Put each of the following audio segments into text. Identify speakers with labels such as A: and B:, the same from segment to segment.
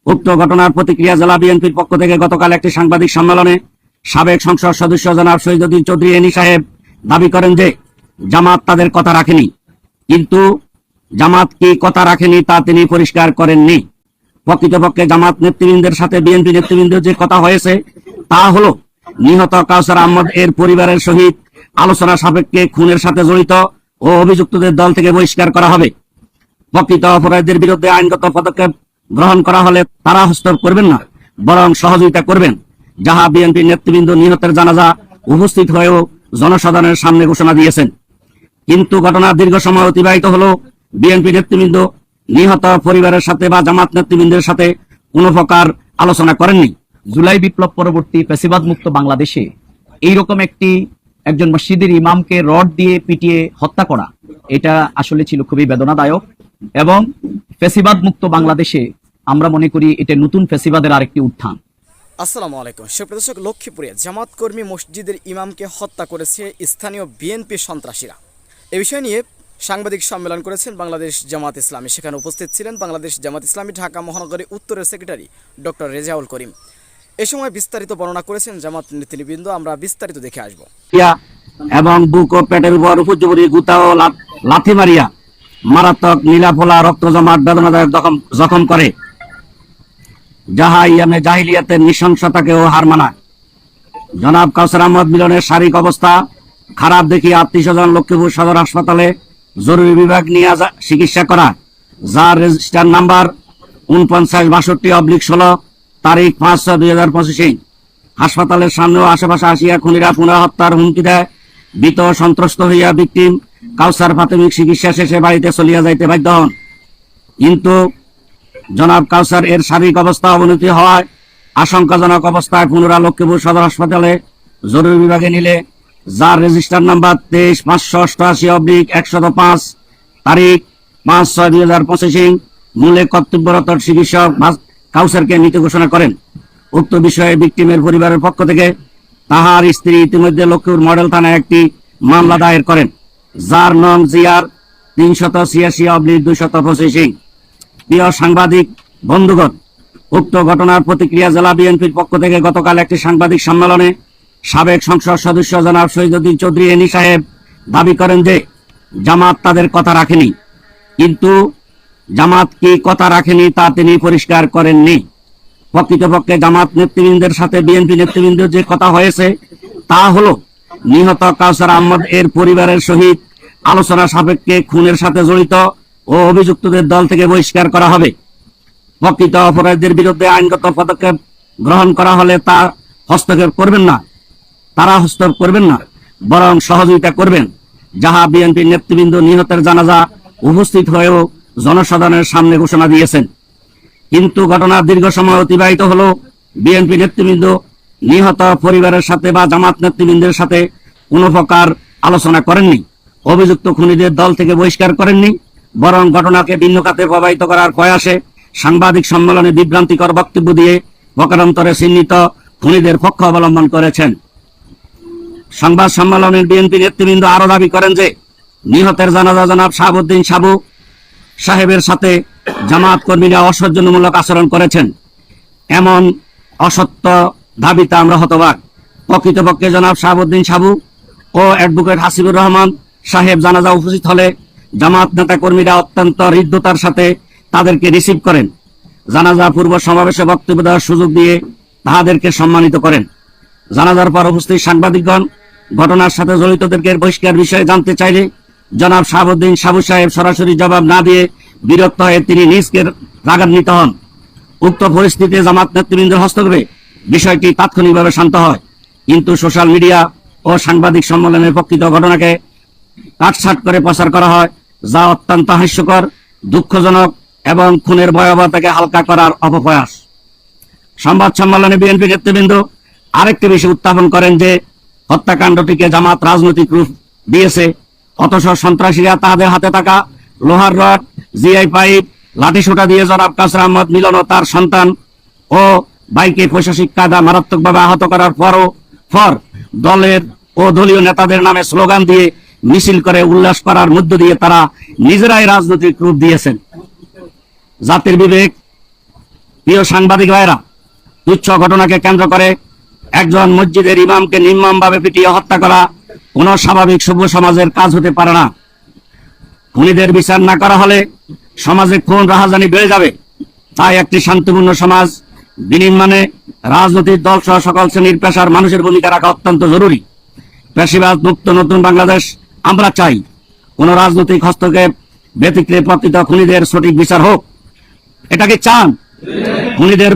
A: উক্ত ঘটনার প্রতিক্রিয়া জেলা বিএনপির পক্ষ থেকে গতকাল একটি সাংবাদিক সম্মেলনে সাবেক সংসদ সদস্য জনাব শহীদুদ্দিন চৌধুরী এনি সাহেব দাবি করেন যে জামাত তাদের কথা রাখেনি, কিন্তু জামাত কি কথা রাখেনি তা তিনি পরিষ্কার করেননি। প্রকৃতপক্ষে জামাত নেতৃবৃন্দের সাথে বিএনপি নেতৃবৃন্দের যে কথা হয়েছে তা হলো নিহত কাউসার আহমদ এর পরিবারের সহিত আলোচনা সাপেক্ষে খুনের সাথে জড়িত ও অভিযুক্তদের দল থেকে বহিষ্কার করা হবে। প্রকৃত অপরাধীদের বিরুদ্ধে আইনগত পদক্ষেপ গ্রহণ করা হলে তারা হস্তক্ষেপ করবেন না, বরং সহযোগিতা করবেন, যাহা বিএনপি নেতৃবৃন্দ নিহতের জানাজা উপস্থিত হয়েও জনসাধারণের সামনে ঘোষণা দিয়েছেন। কিন্তু ঘটনার দীর্ঘ সময় অতিবাহিত হলো বিএনপি নেতৃবৃন্দ নিহত পরিবারের সাথে বা জামাত নেতৃবৃন্দের সাথে কোনো প্রকার আলোচনা করেননি।
B: জুলাই বিপ্লব পরবর্তী ফ্যাসিবাদ মুক্ত বাংলাদেশে এইরকম একজন মসজিদের ইমামকে রড দিয়ে পিটিয়ে হত্যা করা, এটা আসলে ছিল খুবই বেদনাদায়ক। এবং ফ্যাসিবাদ মুক্ত বাংলাদেশে আমরা মনে করি এটা নতুন ফ্যাসিবাদের আরেকটি উত্থান।
C: আসসালামু আলাইকুম। সুপ্রিয় দর্শক, লক্ষ্মীপুরে জামাত কর্মী মসজিদের ইমামকে হত্যা করেছে স্থানীয় বিএনপি সন্ত্রাসীরা। এ বিষয় নিয়ে সাংবাদিক সম্মেলন করেছেন বাংলাদেশ জামাত ইসলামী। সেখানে উপস্থিত ছিলেন বাংলাদেশ জামাত ইসলামী ঢাকা মহানগরী উত্তরের সেক্রেটারি ডক্টর রেজাউল করিম। এ সময় বিস্তারিত বর্ণনা করেছেন জামাত নেতৃবৃন্দ। আমরা বিস্তারিত দেখে আসব।
A: এবং বুক ও পেটের উপর উপর্যুপরি গুতা ও লাথি মারিয়া মারাত্মক নীলাফোলা রক্ত জমাট বেদনাদায়ক জখম করে, যাহা ইয়ামে জাহিলিয়াতের নৃশংসতাকেও হার মানায়। জনাব কাউসার আহমদ মিলনের শারীরিক অবস্থা খারাপ দেখিয়ে আত্মীয়স্বজন লক্ষ্মীপুর সদর হাসপাতালে জরুরি বিভাগ নিয়ে চিকিৎসা করা, যার রেজিস্টার নাম্বার 4962/16 তারিখ 5/6/2025। হাসপাতালের সামনে ও আশেপাশে আসিয়া খুনিরা পুনঃ হত্যার হুমকি দেয়। ভীত সন্ত্রস্ত হইয়া ভিকটিম কাউসার প্রাথমিক চিকিৎসা শেষে বাড়িতে চলিয়া যাইতে বাধ্য হন। কিন্তু জনাব কাউসার এর শারীরিক অবস্থা অবনতি হওয়ায় আশঙ্কাজনক অবস্থায় পুনরায় লক্ষ্মীপুর সদর হাসপাতালে জরুরি বিভাগে নিলে, যার রেজিস্টার নাম্বার 23/588/105 তারিখ 5/6/2025 মূলে কর্তব্যরত চিকিৎসক কাউসারকে মৃত ঘোষণা করেন। উক্ত বিষয়ে ভিকটিমের পরিবারের পক্ষ থেকে তাহার স্ত্রী ইতিমধ্যে লক্ষ্মীপুর মডেল থানায় একটি মামলা দায়ের করেন, যার নং জিআর 386/225। প্রিয় সাংবাদিক বন্ধুগণ, উক্ত ঘটনার প্রতিক্রিয়া জেলা বিএনপির পক্ষ থেকে গতকাল একটি সাংবাদিক সম্মেলনে সাবেক সংসদ সদস্য জনাব শহীদুদ্দিন চৌধুরী এনি সাহেব দাবি করেন যে জামাত তাদের কথা রাখেনি, কিন্তু জামাত কি কথা রাখেনি তা তিনি পরিষ্কার করেননি। প্রকৃতপক্ষে জামাত নেতৃবৃন্দের সাথে বিএনপি নেতৃবৃন্দের যে কথা হয়েছে তা হলো নিহত কাউসার আহমদ এর পরিবারের সহিত আলোচনা সাপেক্ষে খুনের সাথে জড়িত ও অভিযুক্তদের দল থেকে বহিষ্কার করা হবে। প্রকৃত অপরাধীদের বিরুদ্ধে আইনগত পদক্ষেপ গ্রহণ করা হলে তারা হস্তক্ষেপ করবেন না, বরং সহযোগিতা করবেন, যাহা বিএনপি নেতৃবৃন্দ নিহতের জানাজা উপস্থিত হয়েও জনসাধারণের সামনে ঘোষণা দিয়েছেন। কিন্তু ঘটনার দীর্ঘ সময় অতিবাহিত হলো বিএনপি নেতৃবৃন্দ নিহত পরিবারের সাথে বা জামাত নেতৃবৃন্দের সাথে কোনো প্রকার আলোচনা করেননি, অভিযুক্ত খুনিদের দল থেকে বহিষ্কার করেননি, বরং ঘটনাকে ভিন্ন খাতে প্রবাহিত করার প্রয়াসে সাংবাদিক সম্মেলনে বিভ্রান্তিকর বক্তব্য দিয়ে প্রকারান্তরে চিহ্নিত খুনিদের পক্ষ অবলম্বন করেছেন। সংবাদ সম্মেলনের বিএনপি নেতৃবৃন্দ আরো দাবি করেন যে নিহতের জানাজা জনাব শাহাবুদ্দিন সাবু সাহেবের সাথে জামাত কর্মীরা অসৌজন্যমূলক আচরণ করেছেন। এমন অসত্য দাবিতে আমরা হতবাক। প্রকৃতপক্ষে জনাব শাহাবুদ্দিন সাবু ও অ্যাডভোকেট হাসিবুর রহমান সাহেব জানাজা উপস্থিত হলে জামাত নেতা কর্মীরা অত্যন্ত হৃদ্যতার সাথে তাদেরকে রিসিভ করেন, জানাজা পূর্ব সমাবেশে বক্তব্য দেওয়ার সুযোগ দিয়ে তাহাদেরকে সম্মানিত করেন। জানাজার পর উপস্থিত সাংবাদিকগণ ঘটনার সাথে জড়িতদেরকে বহিষ্কার বিষয়ে জানতে চাইলে জনাব শাহাবুদ্দিন সাবু সাহেব সরাসরি জবাব না দিয়ে বিরক্ত হয়ে তিনি নিজকে রাগান্বিত হন। উক্ত পরিস্থিতিতে জামাত নেতৃবৃন্দের হস্তক্ষেপে বিষয়টি তাৎক্ষণিকভাবে শান্ত হয়, কিন্তু সোশ্যাল মিডিয়া ও সাংবাদিক সম্মেলনের প্রকৃত ঘটনাকে কাটছাট করে প্রচার করা হয়, যা অত্যন্ত হাস্যকর, দুঃখজনক এবং খুনের ভয়াবহতাকে হালকা করার অপপ্রয়াস। সংবাদ সম্মেলনে বিএনপি নেতৃবৃন্দ আরেকটি বিষয় উত্থাপন করেন যে হত্যাকাণ্ডটিকে জামাত রাজনৈতিক রূপ দিয়েছে, অথচ সন্ত্রাসীরা তাদের হাতে থাকা লোহার রড, জিআই পাইপ, লাঠিসোঁটা দিয়ে জনাব কাউসার আহমদ মিলন ও তার সন্তান ও বাইকে প্রশাসনিক কায়দা মারাত্মকভাবে আহত করার পর দলের ও দলীয় নেতাদের নামে স্লোগান দিয়ে মিছিল করে উল্লাস করার মধ্য দিয়ে তারা নিজেরাই রাজনৈতিক রূপ দিয়েছেন। জাতির বিবেক প্রিয় সাংবাদিক ভাইরা, তুচ্ছ ঘটনাকে কেন্দ্র করে একজন মসজিদের ইমামকে নির্মমভাবে পিটিয়ে হত্যা করা কোন স্বাভাবিক সভ্য সমাজের কাজ হতে পারে না। খুনিদের বিচার না করা হলে সমাজে খুন রাহাজানি বেড়ে যাবে। তাই একটি শান্তিপূর্ণ সমাজ বিনির্মাণে রাজনৈতিক দল সহ সকল শ্রেণীর পেশার মানুষের ভূমিকা রাখা অত্যন্ত জরুরি। পেশিবাদ মুক্ত নতুন বাংলাদেশ আমরা চাই। কোন রাজনৈতিক হস্তক্ষেপ ব্যতিক্রমে প্রকৃত খুনিদের সঠিক বিচার হোক। এটাকে চান? খুনিদের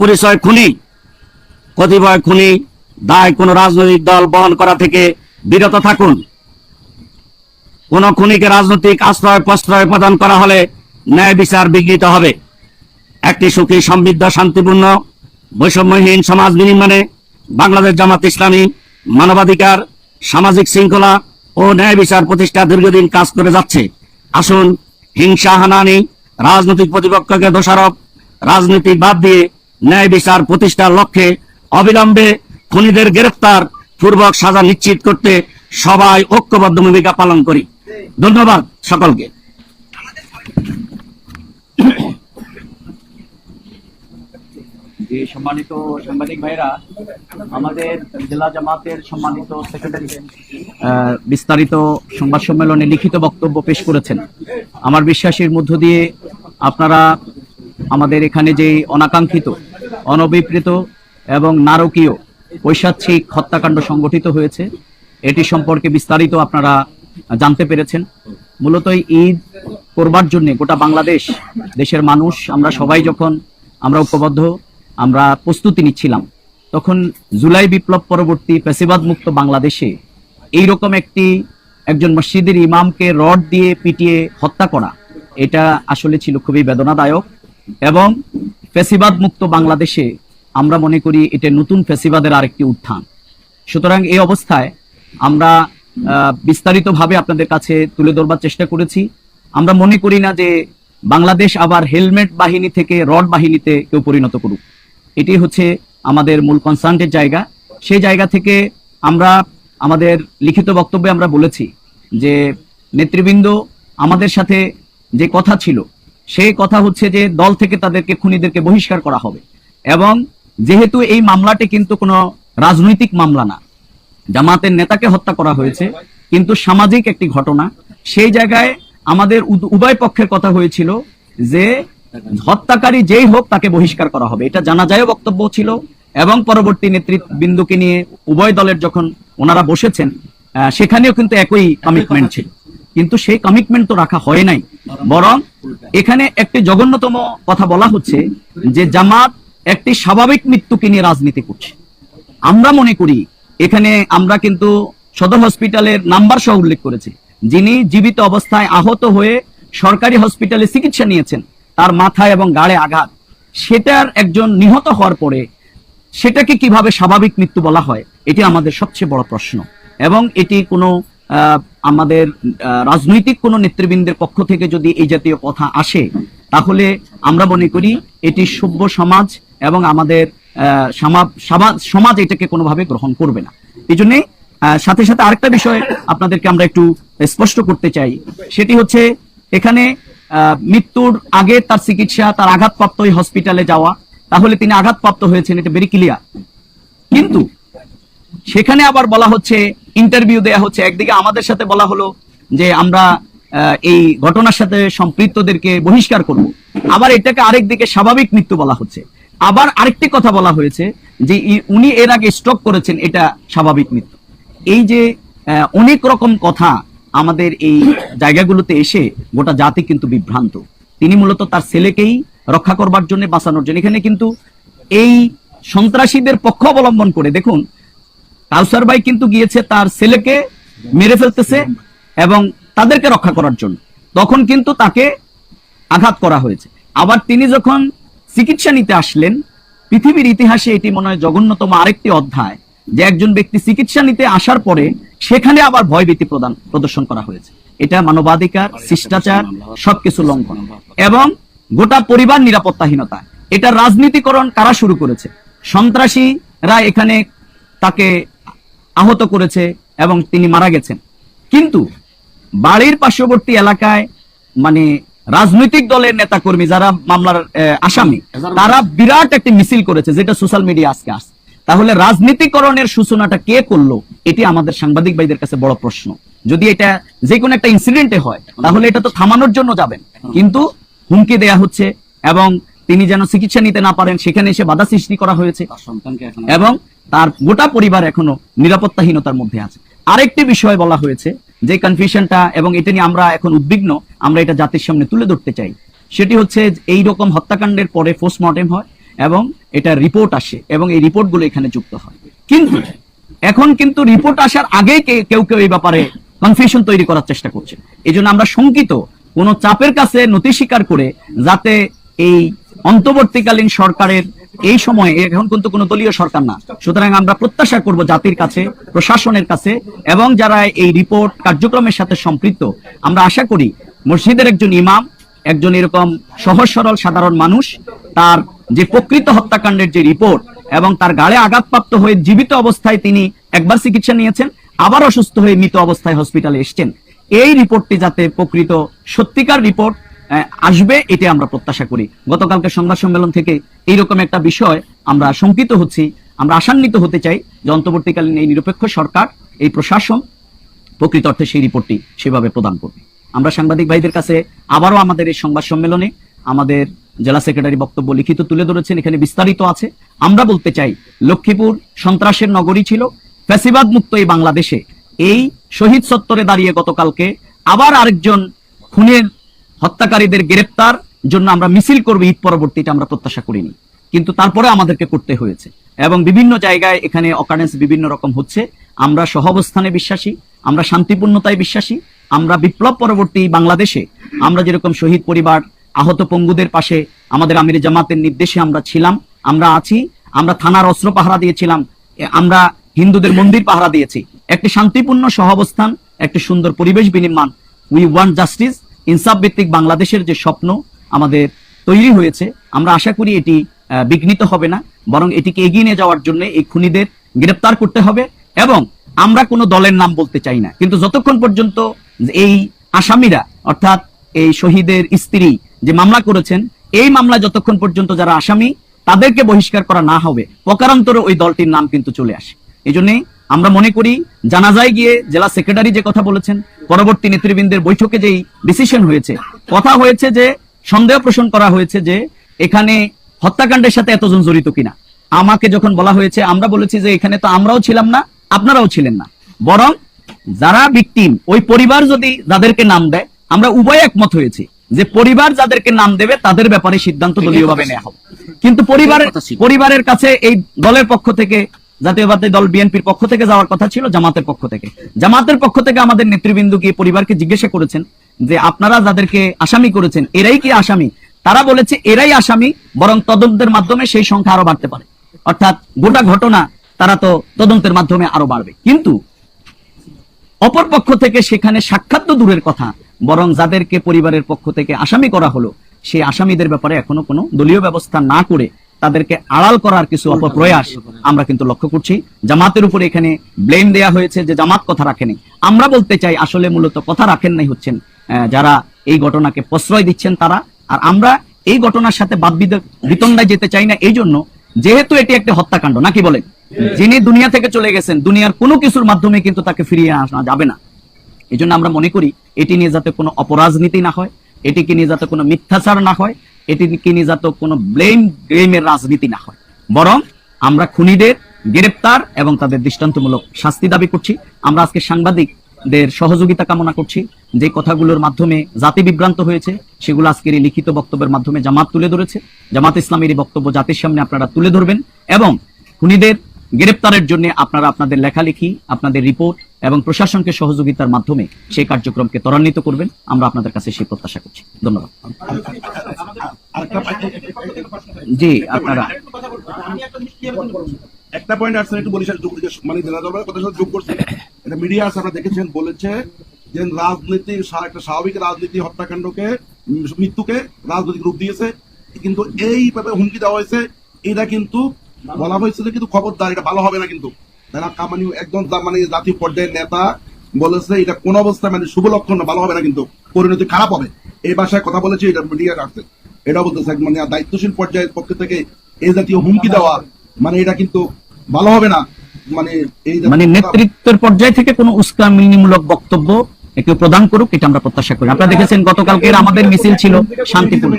A: পরিচয় খুনি। কতিপয় খুনি দায় কোন রাজনৈতিক দল বহন করা থেকে বিরত থাকুন। কোন খুনিকে রাজনৈতিক আশ্রয় প্রশ্রয় প্রদান করা হলে ন্যায় বিচার বিঘ্নিত হবে। একটি সুখী সমৃদ্ধ শান্তিপূর্ণ বৈষম্যহীন সমাজ বিনির্মাণে বাংলাদেশ জামাত ইসলামী মানবাধিকার, সামাজিক শৃঙ্খলা ও ন্যায় বিচার প্রতিষ্ঠা দীর্ঘদিন কাজ করে যাচ্ছে। আসুন হিংসা, হানাহানি, রাজনৈতিক প্রতিপক্ষকে দোষারোপ, রাজনীতি বাদ দিয়ে ন্যায় বিচার প্রতিষ্ঠার লক্ষ্যে অবিলম্বে খুনিদের গ্রেফতার পূর্বক সাজা নিশ্চিত করতে সবাই ঐক্যবদ্ধ ভূমিকা পালন করি। ধন্যবাদ সকলকে।
B: যে সম্মানিত সাংবাদিক ভাইরা, আমাদের জেলা জামাতের সম্মানিত সেক্রেটারি বিস্তারিত সংবাদ সম্মেলনে লিখিত বক্তব্য পেশ করেছেন। আমার বিশ্বাসের মধ্য দিয়ে আপনারা আমাদের এখানে যে অনাকাঙ্ক্ষিত, অনভিপ্রেত এবং নারকীয় পৈশাচিক হত্যাকাণ্ড সংগঠিত হয়েছে এটি সম্পর্কে বিস্তারিত আপনারা জানতে পেরেছেন। মূলত ঈদ করবার জন্য গোটা বাংলাদেশ, দেশের মানুষ, আমরা সবাই যখন আমরা ঐক্যবদ্ধ, আমরা প্রস্তুতি নিচ্ছিলাম, তখন জুলাই বিপ্লব পরবর্তী ফ্যাসিবাদ মুক্ত বাংলাদেশে এইরকম একজন মসজিদের ইমামকে রড দিয়ে পিটিয়ে হত্যা করা, এটা আসলে ছিল খুবই বেদনাদায়ক। এবং ফ্যাসিবাদ মুক্ত বাংলাদেশে আমরা মনে করি এটা নতুন ফ্যাসিবাদের আরেকটি উত্থান। সুতরাং এই অবস্থায় আমরা বিস্তারিতভাবে আপনাদের কাছে তুলে ধরবার চেষ্টা করেছি। আমরা মনে করি না যে বাংলাদেশ আবার হেলমেট বাহিনী থেকে রড বাহিনীতে কেউ পরিণত করুক। এটি হচ্ছে আমাদের মূল কনসার্নের জায়গা। সেই জায়গা থেকে আমরা আমাদের লিখিত বক্তব্যে আমরা বলেছি যে নেতৃবৃন্দ আমাদের সাথে যে কথা ছিল সেই কথা হচ্ছে যে দল থেকে তাদেরকে খুনিদেরকে বহিষ্কার করা হবে। এবং যেহেতু এই মামলাটি কিন্তু কোনো রাজনৈতিক মামলা না, জামাতের নেতাকে হত্যা করা হয়েছে, কিন্তু সামাজিক একটি ঘটনা, সেই জায়গায় আমাদের উভয় পক্ষের কথা হয়েছিল যে হত্যাকারী যেই হোক তাকে বহিষ্কার করা হবে। এটা জানা যায় বক্তব্য ছিল। এবং পরবর্তী নেতৃবৃন্দকে নিয়ে উভয় দলের যখন ওনারা বসেছেন সেখানেও কিন্তু একই কমিটমেন্ট ছিল, কিন্তু সেই কমিটমেন্ট তো রাখা হয় নাই। বরং এখানে একটি জঘন্যতম কথা বলা হচ্ছে যে জামাত একটি স্বাভাবিক মৃত্যুকে নিয়ে রাজনীতি করছে। আমরা মনে করি এখানে আমরা কিন্তু সদর হসপিটালের নাম্বার সহ উল্লেখ করেছি, যিনি জীবিত অবস্থায় আহত হয়ে সরকারি হসপিটালে চিকিৎসা নিয়েছেন, তার মাথায় এবং গাড়ে আঘাত, সেটার একজন নিহত হওয়ার পরে সেটাকে কিভাবে স্বাভাবিক মৃত্যু বলা হয়, এটি আমাদের সবচেয়ে বড় প্রশ্ন। এবং এটি কোনো আমাদের রাজনৈতিক কোনো নেতৃবৃন্দের পক্ষ থেকে যদি এই জাতীয় কথা আসে, তাহলে আমরা মনে করি এটি সভ্য সমাজ এবং আমাদের সমাজ এটাকে কোনোভাবে গ্রহণ করবে না। এই জন্যে সাথে সাথে আরেকটা বিষয় আপনাদেরকে আমরা একটু স্পষ্ট করতে চাই, সেটি হচ্ছে এখানে মৃত্যুর আগে তার চিকিৎসা, তার আঘাতপ্রাপ্ত ওই হসপিটালে যাওয়া, তাহলে তিনি আঘাতপ্রাপ্ত হয়েছেন, এটা ভেরি ক্লিয়ার। কিন্তু সেখানে আবার বলা হচ্ছে, ইন্টারভিউ দেয়া হচ্ছে, একদিকে আমাদের সাথে বলা হলো যে আমরা এই ঘটনার সাথে সম্পৃক্তদেরকে বহিষ্কার করব, আবার এটাকে আরেক দিকে স্বাভাবিক মৃত্যু বলা হচ্ছে। আবার আরেকটি কথা বলা হয়েছে যে উনি এর আগে স্ট্রোক করেছেন, এটা স্বাভাবিক মৃত্যু। এই যে অনেক রকম কথা আমাদের এই জায়গাগুলোতে এসে গোটা জাতি কিন্তু বিভ্রান্ত। তিনি মূলত তার ছেলেকেই রক্ষা করবার জন্য, বাঁচানোর জন্য, এখানে কিন্তু এই সন্ত্রাসীদের পক্ষ অবলম্বন করে দেখুন, কাউসার ভাই কিন্তু গিয়েছে তার ছেলেকে মেরে ফেলতেছে এবং তাদেরকে রক্ষা করার জন্য, তখন কিন্তু তাকে আঘাত করা হয়েছে। আবার তিনি যখন চিকিৎসা নিতে আসলেন, পৃথিবীর ইতিহাসে এটি মনে হয় জঘন্যতম আরেকটি অধ্যায় যে একজন ব্যক্তি চিকিৎসা নিতে আসার পরে সেখানে আবার ভয়ভীতি প্রদর্শন করা হয়েছে। এটা মানবাধিকার, শিষ্টাচার সবকিছু লঙ্ঘন এবং গোটা পরিবার নিরাপত্তাহীনতা। এটা রাজনীতিকরণ কারা শুরু করেছে? সন্ত্রাসীরা এখানে তাকে আহত করেছে এবং তিনি মারা গেছেন। কিন্তু বাড়ির পার্শ্ববর্তী এলাকায় মানে রাজনৈতিক দলের নেতা কর্মী যারা মামলার আসামি, তারা বিরাট একটি মিছিল করেছে, যেটা সোশ্যাল মিডিয়া আজকে আসছে। তাহলে রাজনীতিকরণের সূচনাটা কে করলো, এটি আমাদের সাংবাদিক ভাইদের কাছে বড় প্রশ্ন। যদি এটা যে কোনো একটা ইনসিডেন্টে হয়, তাহলে এটা তো থামানোর জন্য যাবেন, কিন্তু হুমকি দেয়া হচ্ছে এবং তিনি যেন চিকিৎসা নিতে না পারেন সেখানে এসে বাধা সৃষ্টি করা হয়েছে এবং তার গোটা পরিবার এখনো নিরাপত্তাহীনতার মধ্যে আছে। আরেকটি বিষয় বলা হয়েছে যে কনফিউশনটা, এবং এটা নিয়ে আমরা এখন উদ্বিগ্ন, আমরা এটা জাতির সামনে তুলে ধরতে চাই। সেটি হচ্ছে এই রকম হত্যাকাণ্ডের পরে পোস্টমর্টেম হয় এবং এটা রিপোর্ট আসে এবং এই রিপোর্টগুলো এখানে যুক্ত হয়, কিন্তু এখন কিন্তু রিপোর্ট আসার আগেই কেউ কেউ এই ব্যাপারে কনফিউশন তৈরি করার চেষ্টা করছে। এই জন্য আমরা শঙ্কিত, কোন চাপের কাছে নতি স্বীকার করে যাতে এই অন্তর্বর্তীকালীন সরকারের এই সময়ে, এখন কিন্তু কোনো দলীয় সরকার না, সুতরাং আমরা প্রত্যাশা করব জাতির কাছে, প্রশাসনের কাছে এবং যারা এই রিপোর্ট কার্যক্রমের সাথে সম্পৃক্ত, আমরা আশা করি মসজিদের একজন ইমাম, একজন এরকম সহজ সরল সাধারণ মানুষ, তার যে প্রকৃত হত্যাকাণ্ডের যে রিপোর্ট এবং তার গায়ে আঘাতপ্রাপ্ত হয়ে জীবিত অবস্থায় তিনি একবার চিকিৎসা নিয়েছেন, আবার অসুস্থ হয়ে মৃত অবস্থায় হসপিটালে এসেছেন, এই রিপোর্টটি যাতে প্রকৃত সত্যিকার রিপোর্ট আসবে, এটি আমরা প্রত্যাশা করি। গতকালকে সংবাদ সম্মেলন থেকে এইরকম একটা বিষয় আমরা শঙ্কিত হচ্ছি, আমরা আশান্বিত হতে চাই যে অন্তর্বর্তীকালীন এই নিরপেক্ষ সরকার, এই প্রশাসন প্রকৃত অর্থে সেই রিপোর্টটি সেভাবে প্রদান করবে। আমরা সাংবাদিক ভাইদের কাছে আবারও আমাদের এই সংবাদ সম্মেলনে আমাদের জেলা সেক্রেটারি বক্তব্য লিখিত তুলে ধরেছেন, এখানে বিস্তারিত আছে। আমরা বলতে চাই, লক্ষ্মীপুর সন্ত্রাসের নগরী ছিল, ফ্যাসিবাদ মুক্ত এই বাংলাদেশে এই শহীদ চত্বরে দাঁড়িয়ে গতকালকে আবার আরেকজন খুনের হত্যাকারীদের গ্রেপ্তার জন্য আমরা মিছিল করব ঈদ পরবর্তীতে, আমরা প্রত্যাশা করিনি, কিন্তু তারপরে আমাদেরকে করতে হয়েছে এবং বিভিন্ন জায়গায় এখানে অকারেন্স বিভিন্ন রকম হচ্ছে। আমরা সহাবস্থানে বিশ্বাসী, আমরা শান্তিপূর্ণতায় বিশ্বাসী, আমরা বিপ্লব পরবর্তী বাংলাদেশে আমরা যেরকম শহীদ পরিবার, আহত পঙ্গুদের পাশে আমাদের আমির জামাতের নির্দেশে আমরা ছিলাম, আমরা আছি, আমরা থানার অস্ত্র পাহারা দিয়েছিলাম, আমরা হিন্দুদের মন্দির পাহারা দিয়েছি। একটি শান্তিপূর্ণ সহাবস্থান, একটি সুন্দর পরিবেশ বিনির্মাণ, উই ওয়ান্ট জাস্টিস, ইনসাফ ভিত্তিক বাংলাদেশের যে স্বপ্ন আমাদের তৈরি হয়েছে, আমরা আশা করি এটি বিঘ্নিত হবে না, বরং এটিকে এগিয়ে নিয়ে যাওয়ার জন্য এই খুনিদের গ্রেপ্তার করতে হবে। এবং আমরা কোনো দলের নাম বলতে চাই না, কিন্তু যতক্ষণ পর্যন্ত এই আসামিরা, অর্থাৎ এই শহীদের স্ত্রী যে মামলা করেছেন, এই মামলা যতক্ষণ পর্যন্ত যারা আসামি তাদেরকে বহিষ্কার করা না হবে, প্রকারান্তরে ওই দলটির নাম কিন্তু চলে আসে। এই জন্যই আমরা মনে করি, জানাজায় গিয়ে জেলা সেক্রেটারি যে কথা বলেছেন, পরবর্তী নেতৃবৃন্দের বৈঠকে যেই ডিসিশন হয়েছে, কথা হয়েছে যে সন্দেহ পোষণ করা হয়েছে যে এখানে হত্যাকাণ্ডের সাথে এতজন জড়িত কিনা। আমাকে যখন বলা হয়েছে, আমরা বলেছি যে এখানে তো আমরাও ছিলাম না, আপনারাও ছিলেন না, বরং যারা ভিকটিম, ওই পরিবার যদি যাদেরকে নাম দেয়, আমরা উভয় একমত হয়েছি যে পরিবার যাদেরকে নাম দেবে তাদের ব্যাপারে সিদ্ধান্ত দলীয়ভাবে নেওয়া হবে। কিন্তু পরিবারের কাছে এই দলের পক্ষ থেকে, জাতীয়বাদী দল বিএনপির পক্ষ থেকে যাওয়ার কথা ছিল, জামাতের পক্ষ থেকে আমাদের নেতৃবৃন্দ গিয়ে পরিবারকে জিজ্ঞাসা করেছেন যে আপনারা যাদেরকে আসামি করেছেন এরাই কি আসামি? তারা বলেছে এরাই আসামি, বরং তদন্তের মাধ্যমে সেই সংখ্যা আরো বাড়তে পারে, অর্থাৎ গোটা ঘটনা তারা তো তদন্তের মাধ্যমে আরো বাড়বে। কিন্তু অপর পক্ষ থেকে সেখানে সাক্ষাৎ তো দূরের কথা, বরং যাদেরকে পরিবারের পক্ষ থেকে আসামি করা হলো, সেই আসামিদের ব্যাপারে এখনো কোনো দলীয় ব্যবস্থা না করে তাদেরকে আড়াল করার কিছু অপপ্রয়াস আমরা কিন্তু লক্ষ্য করছি। জামাতের উপরে এখানে ব্লেম দেয়া হয়েছে যে জামাত কথা রাখেনি। আমরা বলতে চাই, আসলে মূলত কথা রাখেন নাই হচ্ছেন যারা এই ঘটনাকে প্রশ্রয় দিচ্ছেন তারা। আর আমরা এই ঘটনার সাথে বাদ বিতণ্ডায় যেতে চাই না, এই জন্য যেহেতু এটি একটি হত্যাকাণ্ড, নাকি বলেন, যিনি দুনিয়া থেকে চলে গেছেন, দুনিয়ার কোনো কিছুর মাধ্যমে কিন্তু তাকে ফিরিয়ে আসা যাবে না। এই জন্য আমরা মনে করি এটি নিয়ে যাতে কোনো অপরাজনীতি না হয়, এটিকে নিয়ে যাতে কোনো মিথ্যাচার না হয়, এটিকে নিয়ে যাতে কোনো গেমের রাজনীতি না হয়, বরং আমরা খুনিদের গ্রেপ্তার এবং তাদের দৃষ্টান্তমূলক শাস্তি দাবি করছি। আমরা আজকে সাংবাদিকদের সহযোগিতা কামনা করছি। যে কথাগুলোর মাধ্যমে জাতি বিভ্রান্ত হয়েছে, সেগুলো আজকের এই লিখিত বক্তব্যের মাধ্যমে জামাত তুলে ধরেছে। জামাত ইসলামের এই বক্তব্য জাতির সামনে আপনারা তুলে ধরবেন এবং খুনিদের গ্রেপ্তারের জন্য আপনারা আপনাদের লেখালেখি, আপনাদের রিপোর্ট এবং প্রশাসনকে সহযোগিতার মাধ্যমে সেই কার্যক্রমকে ত্বরান্বিত করবেন। আমরা আপনাদের কাছে সেই প্রত্যাশা করছি। ধন্যবাদ। জি, আপনারা
D: একটা পয়েন্ট আসছে, একটু বলি, মানে কথা যোগ করছে, এটা মিডিয়া আছে, আপনারা দেখেছেন, বলেছে যে রাজনীতির একটা স্বাভাবিক রাজনীতি হত্যাকাণ্ডকে, মৃত্যুকে রাজনৈতিক রূপ দিয়েছে, কিন্তু এইভাবে হুমকি দেওয়া হয়েছে। এটা কিন্তু বলা হয়েছিল, কিন্তু খবরদার, এটা ভালো হবে না। কিন্তু তারা মানে একদম মানে জাতীয় পর্যায়ের নেতা, বলেছে এটা কোন অবস্থায় মানে শুভ লক্ষণ না, ভালো হবে না, কিন্তু পরিণতি খারাপ হবে। এই ভাষায় কথা বলেছে, এটা মিডিয়া রাখছে, এটা বলতেছে মানে দায়িত্বশীল পর্যায়ের পক্ষ থেকে এই জাতীয় হুমকি দেওয়া মানে এটা কিন্তু ভালো হবে না। মানে এই
B: মানে নেতৃত্বের পর্যায় থেকে কোনো উস্কানিমূলক বক্তব্য কেউ প্রদান করুক, এটা আমরা প্রত্যাশা করি। আপনারা দেখেছেন গতকালকে আমাদের মিছিল ছিল শান্তিপূর্ণ,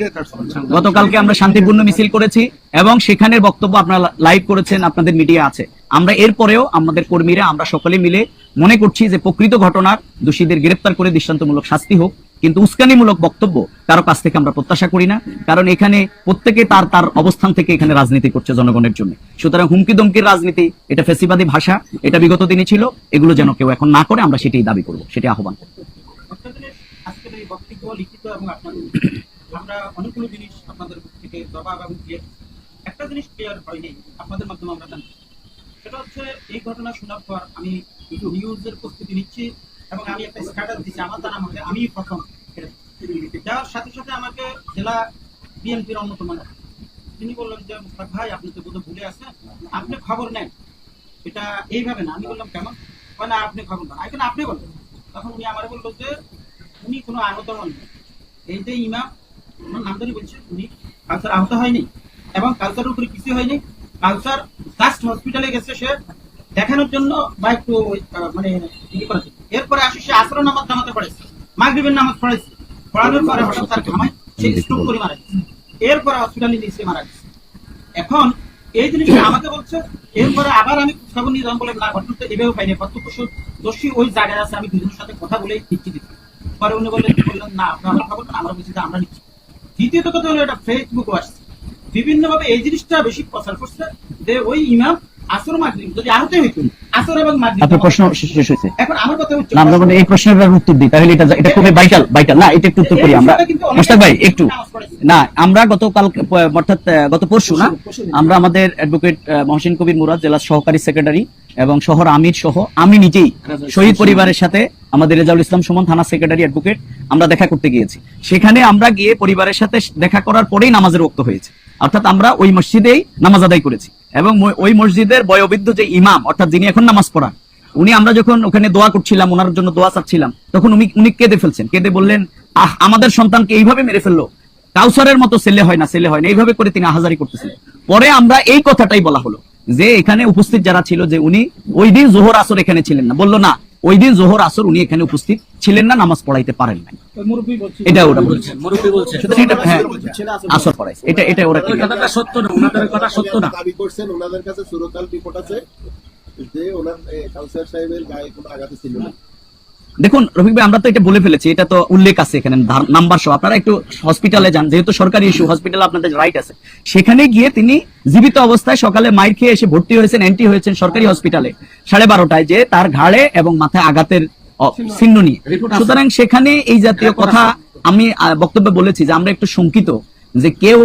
B: গতকালকে আমরা শান্তিপূর্ণ মিছিল করেছি এবং সেখানের বক্তব্য আপনারা লাইভ করেছেন, আপনাদের মিডিয়া আছে। আমরা এরপরেও আমাদের কর্মীরা আমরা সকলে মিলে মনে করছি যে প্রকৃত ঘটনার দোষীদের গ্রেপ্তার করে দৃষ্টান্তমূলক শাস্তি হোক, কিন্তু উস্কানিমূলক বক্তব্য কারো কাছ থেকে আমরা প্রত্যাশা করি না, কারণ এখানে প্রত্যেকে তার তার অবস্থান থেকে এখানে রাজনীতি করছে জনগণের জন্য। সুতরাং হুমকি দমকির রাজনীতি, এটা ফ্যাসিবাদী ভাষা, এটা বিগত দিনে ছিল, এগুলো যেন কেউ এখন না করে, আমরা সেটাই দাবি করব, সেটাই আহ্বান করব।
E: আজকের এই বক্তব্য লিখিত এবং আপনাদের আমরা অনেকগুলো জিনিস আপনাদের থেকে জবাব এবং একটা জিনিস ক্লিয়ার হয়নি আপনাদের মাধ্যমে আমরা জানি, সেটা হচ্ছে এই ঘটনা শোনার পর আমি একটু নিউজের প্রস্তুতি নিচ্ছি এবং আমি একটা স্ট্যাটাস দিচ্ছি আমার জানা মতে আমি প্রথম, যার সাথে সাথে আমাকে জেলা বিএনপির অন্যতম তিনি বললেন যে মুস্তাক ভাই আপনি তো বোধহয় ভুলে আছেন, আপনি খবর নেন, এটা এইভাবে না। আমি বললাম কেমন? না আপনি খবর নেন, এখানে আপনি বলবেন। তখন উনি আমার বললো যে উনি কোনো আহত হননি, এই যে ইমাম নামদারি বলছে উনি কালচার আহত হয়নি এবং কালচারের উপরে কিছু হয়নি, কালচার জাস্ট হসপিটালে গেছে সে দেখানোর জন্য বা একটু মানে করেছে। এরপরে আসে সে আসর নামাজ জামাতে পড়েছে, মাগরিবের নামাজ পড়েছে, পড়ানোর পরে হঠাৎ তার ঘামায় সে স্ট্রোক করে মারা গেছে, এরপরে হসপিটালে নিচে মারা গেছে। এখন এই জিনিসটা আমাকে বলছে, এরপরে আবার আমি খবর নিয়ে যখন বললাম না ঘটনা তো এভাবে পাইনি, প্রত্যক্ষদর্শী ওই জায়গায় আছে, আমি দুজনের সাথে কথা বলে নিচ্ছি দিচ্ছি। পরে উনি বললেন না আপনার খবর না, আমরা বলছি যে আমরা নিচ্ছি। দ্বিতীয়ত কথা হলো এটা ফেসবুক আসছে বিভিন্ন ভাবে এই জিনিসটা বেশি প্রচার করছে যে ওই ইমাম আসর মাগরিব যদি আহত হইতো আসর এবং মাগরিব।
B: আপনার প্রশ্ন শেষ হয়েছে?
E: এখন আমার কথা হচ্ছে
B: না, আমরা মানে এই প্রশ্নের উত্তর দিই, তাহলে এটা খুবই ভাইটাল না, এটা একটু উত্তর করি আমরা। মুস্তাক ভাই একটু না, আমরা গতকাল অর্থাৎ গত পরশু না, আমরা আমাদের অ্যাডভোকেট মহসিন কবির মুরাদ জেলা সহকারী সেক্রেটারি এবং শহর আমির সহ আমি নিজেই শহীদ পরিবারের সাথে আমাদের রেজাউল ইসলাম সুমন থানা সেক্রেটারি অ্যাডভোকেট আমরা দেখা করতে গিয়েছি। সেখানে আমরা গিয়ে পরিবারের সাথে দেখা করার পরেই নামাজের ওয়াক্ত হয়েছে, অর্থাৎ আমরা ওই মসজিদেই নামাজ আদায় করেছি এবং ওই মসজিদের বয়োবৃদ্ধ যে ইমাম অর্থাৎ যিনি এখন নামাজ পড়ান উনি, আমরা যখন ওখানে দোয়া করছিলাম, ওনার জন্য দোয়া চাচ্ছিলাম, তখন উনি কেঁদে ফেলছেন, কেঁদে বললেন আমাদের সন্তানকে এইভাবে মেরে ফেললো, কাউসারের মতো ছেলে হয় না, এইভাবে করে তিনি আহাজারি করতেছিলেন। পরে আমরা এই কথাটাই বলা হলো যে এখানে উপস্থিত যারা ছিল যে উনি ওই দিন জোহর আসর এখানে ছিলেন না, বললো না ওই দিন জোহর আসর উনি এখানে উপস্থিত ছিলেন না, নামাজ পড়াইতে পারেন নাই, এটা ওরা বলছে, হ্যাঁ আসর পড়াইছে, এটা ওরা
F: কথাটা সত্য না, ওনাদের কথা সত্য না। দাবি করছেন ওনাদের কাছে সুরকাল রিপোর্ট আছে যে ওনার কাউন্সিলর সাহেবের গায়ে কোনো আঘাত ছিল না।
B: দেখুন রফিক ভাই, আমরা তো এটা বলে ফেলেছি, এটা তো উল্লেখ আছে এখানে নাম্বার সহ, আপনারা একটু হসপিটালে যান, যেহেতু সরকারি ইস্যু, হসপিটালে আপনাদের রাইট আছে, সেখানে গিয়ে তিনি জীবিত অবস্থায় সকালে মাইর খেয়ে এসে ভর্তি হয়েছেন, এন্ট্রি হয়েছেন সরকারি হসপিটালে 12:30টায়, যে তার ঘাড়ে এবং মাথায় আঘাতের চিহ্ন নিয়ে। সুতরাং সেখানে এই জাতীয় কথা আমি বক্তব্যে বলেছি যে আমরা একটু শঙ্কিত যে কেউ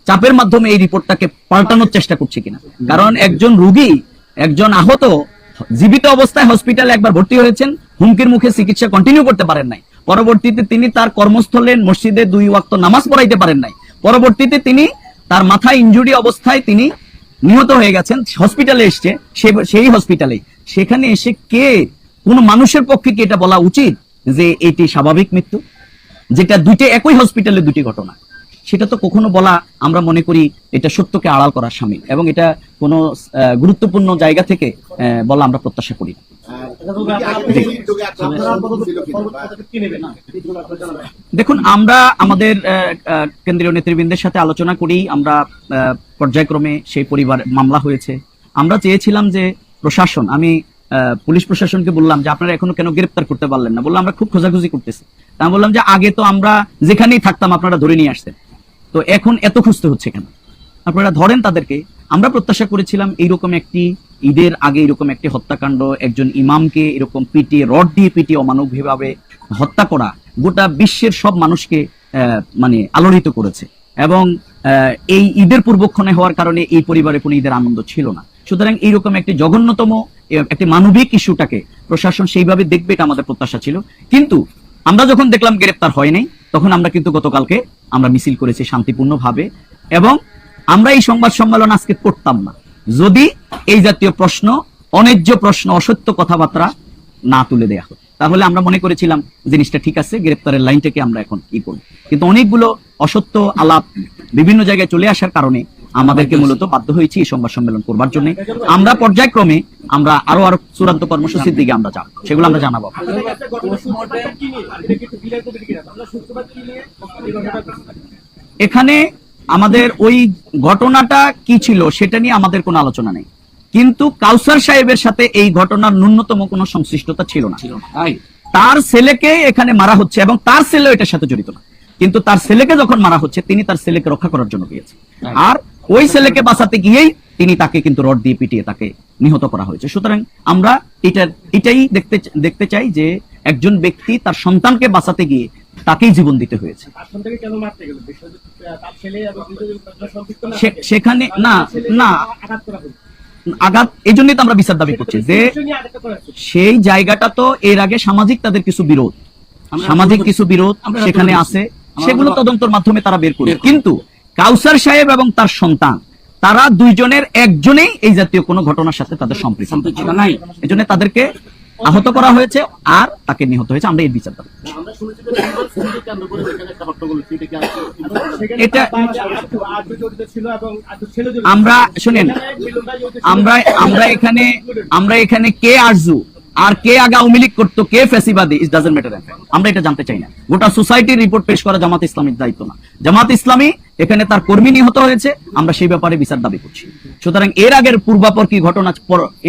B: চাপের মাধ্যমে এই রিপোর্টটাকে পাল্টানোর চেষ্টা করছে কিনা, কারণ একজন রোগী, একজন আহত জীবিত অবস্থায় হসপিটালে একবার ভর্তি হয়েছেন, হুমকির মুখে চিকিৎসা কন্টিনিউ করতে পারেন নাই, পরবর্তীতে তিনি তার কর্মস্থলে মসজিদে 2 ওয়াক্ত নামাজ পড়াইতে পারেন নাই, পরবর্তীতে তিনি তার মাথায় ইনজুরি অবস্থায় তিনি নিহত হয়ে গেছেন, হসপিটালে এসছে, সেই হসপিটালে সেখানে এসে কে কোন মানুষের পক্ষে কি এটা বলা উচিত যে এটি স্বাভাবিক মৃত্যু, যেটা একই হসপিটালে 2টি ঘটনা, সেটা তো কখনো বলা, আমরা মনে করি এটা সত্যকে আড়াল করার শামিল এবং এটা কোনো গুরুত্বপূর্ণ জায়গা থেকে বলা আমরা প্রত্যাশা করি। দেখুন, আমরা আমাদের কেন্দ্রীয় নেতৃবৃন্দের সাথে আলোচনা করি, আমরা পর্যায়ক্রমে সেই পরিবার মামলা হয়েছে, আমরা চেয়েছিলাম যে প্রশাসন, আমি পুলিশ প্রশাসনকে বললাম যে আপনারা এখনো কেন গ্রেপ্তার করতে পারলেন না, বললাম আমরা খুব খোঁজাখুঁজি করতেছি, আমি বললাম যে আগে তো আমরা যেখানেই থাকতাম আপনারা ধরে নিয়ে আসতেন, তো এখন এত খুঁজতে হচ্ছে কেন, আপনারা ধরেন তাদেরকে। আমরা প্রত্যাশা করেছিলাম এইরকম একটি ঈদের আগে এরকম একটি হত্যাকাণ্ড, একজন ইমামকে এরকম পিটিয়ে, রড দিয়ে পিটিয়ে অমানবিকভাবে হত্যা করা গোটা বিশ্বের সব মানুষকে মানে আলোড়িত করেছে এবং এই ঈদের পূর্বক্ষণে হওয়ার কারণে এই পরিবারে কোনো ঈদের আনন্দ ছিল না। সুতরাং এইরকম একটি জঘন্যতম একটি মানবিক ইস্যুটাকে প্রশাসন সেইভাবে দেখবে, এটা আমাদের প্রত্যাশা ছিল। কিন্তু আমরা যখন দেখলাম গ্রেপ্তার হয় নাই, তখন আমরা কিন্তু গতকালকে আমরা মিছিল করেছি শান্তিপূর্ণভাবে এবং আমরা এই সংবাদ সম্মেলন আজকে করতাম না যদি এই জাতীয় প্রশ্ন, অন্যায্য প্রশ্ন, অসত্য কথাবার্তা না তুলে দেয়া হয়। তাহলে আমরা মনে করেছিলাম জিনিসটা ঠিক আছে, গ্রেপ্তারের লাইনটাকে আমরা এখন ই করব। কিন্তু অনেকগুলো অসত্য আলাপ বিভিন্ন জায়গায় চলে আসার কারণে আমাদেরকে মূলত বাধ্য হয়েছি এই সংবাদ সম্মেলন করবার জন্য। আমরা পর্যায়ক্রমে আমরা আরো চূড়ান্ত কর্মসূচির দিকে আমরা যাব, সেগুলো আমরা জানাবো। এখানে আমাদের ওই ঘটনাটা কি ছিল সেটা নিয়ে আমাদের কোনো আলোচনা নেই, কিন্তু কাউসার সাহেবের সাথে এই ঘটনার ন্যূনতম কোনো সংশ্লিষ্টতা ছিল না। তার ছেলেকে এখানে মারা হচ্ছে এবং তার ছেলে এটার সাথে জড়িত না, কিন্তু তার ছেলেকে যখন মারা হচ্ছে তিনি তার ছেলেকে রক্ষা করার জন্য গিয়েছেন, আর ওই ছেলেকে বাঁচাতে গিয়েই তিনি তাকে কিন্তু রড দিয়ে পিটিয়ে তাকে নিহত করা হয়েছে। সুতরাং আমরা এটাই দেখতে চাই যে একজন ব্যক্তি তার সন্তানকে বাঁচাতে গিয়ে তাকেই জীবন দিতে হয়েছে। সেখানে না না আঘাত, এই জন্যই তো আমরা বিচার দাবি করছি যে সেই জায়গাটা তো এর আগে সামাজিক কিছু বিরোধ সেখানে আছে, সেগুলো তদন্তের মাধ্যমে তারা বের করবে। কিন্তু কাউসার সাহেব এবং তার সন্তান তারা দুইজনের একজনেই এই জাতীয় কোনো ঘটনার সাথে তাদের সম্পৃক্ত নাই, এই জন্য তাদেরকে আহত করা হয়েছে আর তাকে নিহত হয়েছে। আমরা এর বিচার দাবি এটা আমরা শুনেন, আমরা এখানে কে আরজু আর কে আগে আওয়ামী লীগ করতো, কে ফ্যাসিবাদী, ইট ডাজন্ট ম্যাটার। আমরা এটা জানতে চাই না। গোটা সোসাইটির রিপোর্ট পেশ করা জামাত ইসলামীর দায়িত্ব না। জামাত ইসলামী এখানে তার কর্মী নিহত হয়েছে, আমরা সেই ব্যাপারে বিচার দাবি করছি। সুতরাং এর আগের পূর্বাপর কি ঘটনা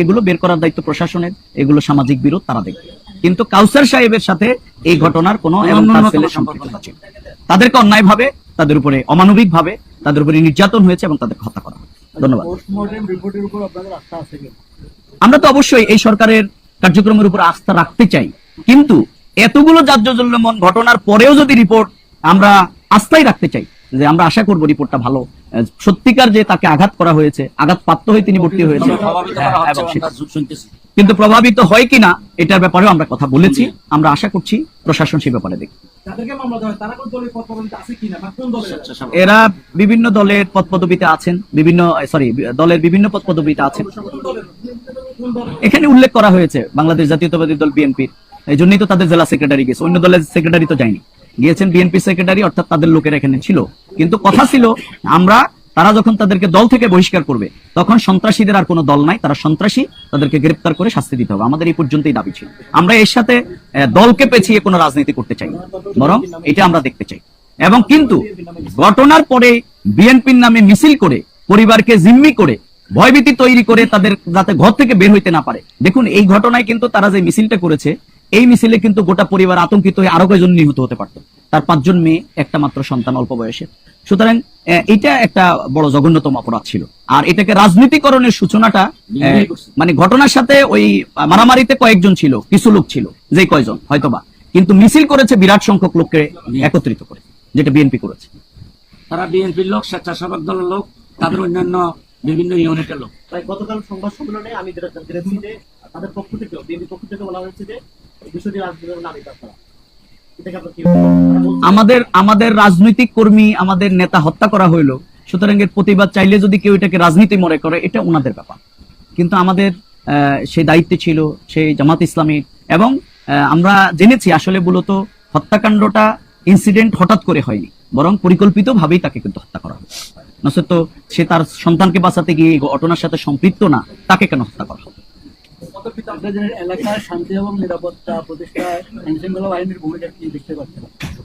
B: এগুলো বের করার দায়িত্ব প্রশাসনের, এগুলো সামাজিক বিরোধ তারা দেখবে। কিন্তু কাউসার সাহেবের সাথে এই ঘটনার কোনো সম্পৃক্ততা ছিল, তাদেরকে অন্যায়ভাবে, তাদের উপরে অমানবিক ভাবে তাদের উপরে নির্যাতন হয়েছে এবং তাদেরকে হত্যা করা হয়েছে। ধন্যবাদ। আমরা তো অবশ্যই এই সরকারের কার্যক্রমের উপর আস্থা রাখতে চাই, কিন্তু এতগুলো জাঁকজমকপূর্ণ ঘটনার পরেও যদি রিপোর্ট আমরা আস্থাই রাখতে চাই, যে আমরা আশা করব রিপোর্টটা ভালো, সত্যিকার যে তাকে আঘাত করা হয়েছে, আঘাতপ্রাপ্ত হয়ে তিনি ভর্তি হয়েছে, কিন্তু প্রভাবিত হয় কিনা এটার ব্যাপারেও আমরা কথা বলেছি। আমরা আশা করছি প্রশাসন সেই ব্যাপারে দেখবে। এরা বিভিন্ন দলের পদপদবিতে আছেন, দলের বিভিন্ন পদপদবিতে আছেন। এখানে উল্লেখ করা হয়েছে বাংলাদেশ জাতীয়তাবাদী দল বিএনপির, এই জন্যই তো তাদের জেলা সেক্রেটারি গেছে, অন্য দলের সেক্রেটারি তো যায়নি, গিয়েছেন বিএনপি সেক্রেটারি, অর্থাৎ তাদের লোকেরা এখানে ছিল। কিন্তু কথা ছিল তারা যখন তাদেরকে দল থেকে বহিষ্কার করবে তখন সন্ত্রাসীদের আর কোনো দল নাই, তারা সন্ত্রাসী, তাদেরকে গ্রেপ্তার করে শাস্তি দিতে হবে। আমাদের এই পর্যন্তই দাবি ছিল। আমরা এর সাথে দলকে পেছিয়ে কোনো রাজনীতি করতে চাই না, বরং এটা আমরা দেখতে চাই। এবং কিন্তু ঘটনার পরে বিএনপির নামে মিছিল করে, পরিবারকে জিম্মি করে, ভয়ভীতি তৈরি করে তাদের যাতে ঘর থেকে বের হইতে না পারে। দেখুন এই ঘটনায় কিন্তু তারা যে মিছিলটা করেছে, এই মিছিলে কিন্তু গোটা পরিবার আতঙ্কিত হয়ে আরো কয়েকজন নিহত হতে পারত। তার 5 জন মেয়ে, একটা মাত্র সন্তান অল্প বয়সে। সুতরাং এটা একটা বড় জঘন্যতম অপরাধ ছিল। আর এটাকে রাজনীতিকরণের সূচনাটা মানে ঘটনার সাথে ওই মারামারিতে কয়েকজন ছিল, কিছু লোক ছিল, যে কয়জন হয়তোবা, কিন্তু মিছিল করেছে বিরাট সংখ্যক লোককে একত্রিত করে, যেটা বিএনপি করেছে।
A: তারা বিএনপির লোক, স্বেচ্ছাসেবক দলের লোক, তাদের অন্যান্য বিভিন্ন ইউনিটের লোক।
G: গতকাল সংবাদ সম্মেলনে আমি যেটা জেনেছি যে তাদের পক্ষ থেকে, বিএনপির পক্ষ থেকে বলা হয়েছে যে বিষয়টি রাজনীতির নামে কাজ করা।
B: আমাদের রাজনৈতিক কর্মী, আমাদের নেতা হত্যা করা হইলো, সুতরাং এর প্রতিবাদ চাইলে যদি কেউ এটাকে রাজনীতি মনে করে, এটা ওনাদের ব্যাপার। কিন্তু আমাদের সেই দায়িত্ব ছিল সেই জামাত ইসলামী, এবং আমরা জেনেছি আসলে মূলত হত্যাকাণ্ডটা ইনসিডেন্ট হঠাৎ করে হয়নি, বরং পরিকল্পিত ভাবেই তাকে কিন্তু হত্যা করা হয়েছে। নচেত সে তার সন্তানকে বাঁচাতে গিয়ে ঘটনার সাথে সম্পৃক্ত না, তাকে কেন হত্যা করা হবে?
G: এলাকার শান্তি এবং নিরাপত্তা প্রতিষ্ঠায় আইনশৃঙ্খলা বাহিনীর ভূমিকা কি দেখতে পাচ্ছেন?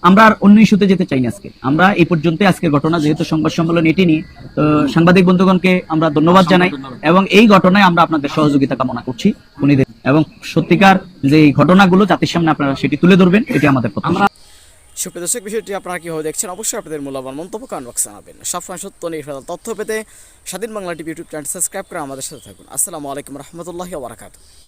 B: আমরা আর অন্য ইস্যুতে যেতে চাই না আজকে। আমরা এই পর্যন্ত আজকের ঘটনা, যেহেতু সংবাদ সম্মেলন এটি নিয়ে, তো সাংবাদিক বন্ধুগণকে আমরা ধন্যবাদ জানাই এবং এই ঘটনায় আমরা আপনাদের সহযোগিতা কামনা করছি এবং সত্যিকার যে এই ঘটনাগুলো জাতির সামনে আপনারা সেটি তুলে ধরবেন, এটি আমাদের প্রত্যাশা।
C: সুপ্রিয় দর্শক, বিষয়টি আপনারা কিভাবে দেখছেন অবশ্যই আপনাদের মূল্যবান মন্তব্য কমেন্ট বক্সে জানাবেন। সবসময় সত্য নির্ভেজাল তথ্য পেতে স্বাধীন Bangla TV YouTube channel subscribe করে আমাদের সাথে থাকুন। আসসালামু আলাইকুম রহমতুল্লাহি ওয়া বারাকাতুহু।